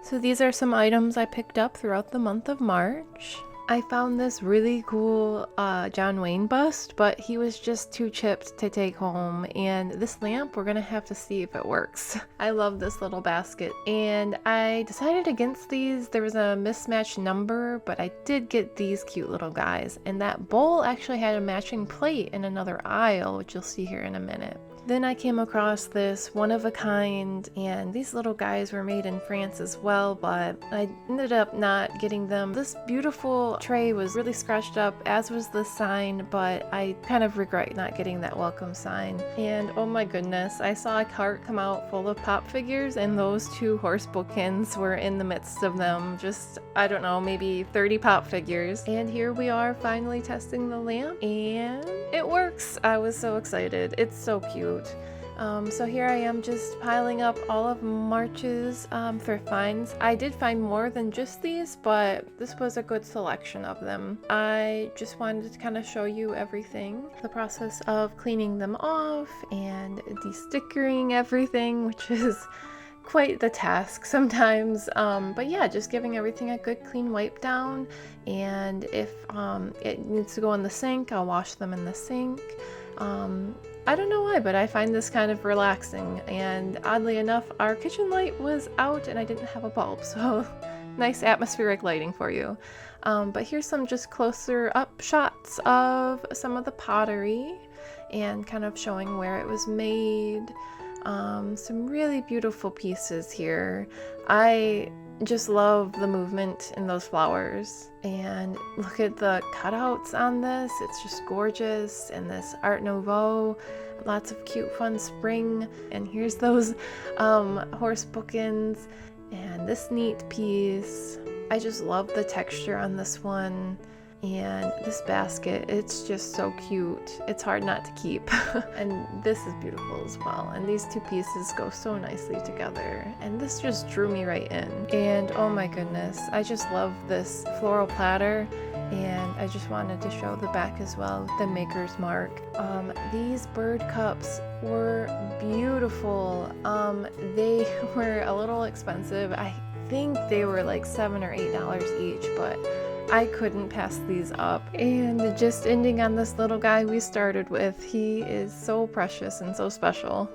So these are some items I picked up throughout the month of March. I found this really cool John Wayne bust, but he was just too chipped to take home. And this lamp, we're gonna have to see if it works. I love this little basket. And I decided against these. There was a mismatched number, but I did get these cute little guys. And that bowl actually had a matching plate in another aisle, which you'll see here in a minute. Then I came across this one of a kind, and these little guys were made in France as well, but I ended up not getting them. This beautiful tray was really scratched up, as was the sign, but I kind of regret not getting that welcome sign. And oh my goodness, I saw a cart come out full of pop figures, and those two horse bookends were in the midst of them. Just, I don't know, maybe 30 pop figures. And here we are finally testing the lamp, and it works. I was so excited. It's so cute. So here I am just piling up all of March's thrift finds. I did find more than just these, but this was a good selection of them. I just wanted to kind of show you everything. The process of cleaning them off and de-stickering everything, which is quite the task sometimes, but yeah, just giving everything a good clean wipe down, and if it needs to go in the sink, I'll wash them in the sink. I don't know why, but I find this kind of relaxing, and oddly enough, our kitchen light was out and I didn't have a bulb, so nice atmospheric lighting for you. But here's some just closer up shots of some of the pottery and kind of showing where it was made. Some really beautiful pieces here. I just love the movement in those flowers, and look at the cutouts on this. It's just gorgeous, and this Art Nouveau, lots of cute fun spring. And here's those horse bookends and this neat piece. I just love the texture on this one. And this basket, it's just so cute. It's hard not to keep. And this is beautiful as well. And these two pieces go so nicely together. And this just drew me right in. And oh my goodness, I just love this floral platter. And I just wanted to show the back as well with the maker's mark. These bird cups were beautiful. They were a little expensive. I think they were like $7 or $8 each, but I couldn't pass these up. And just ending on this little guy we started with, he is so precious and so special.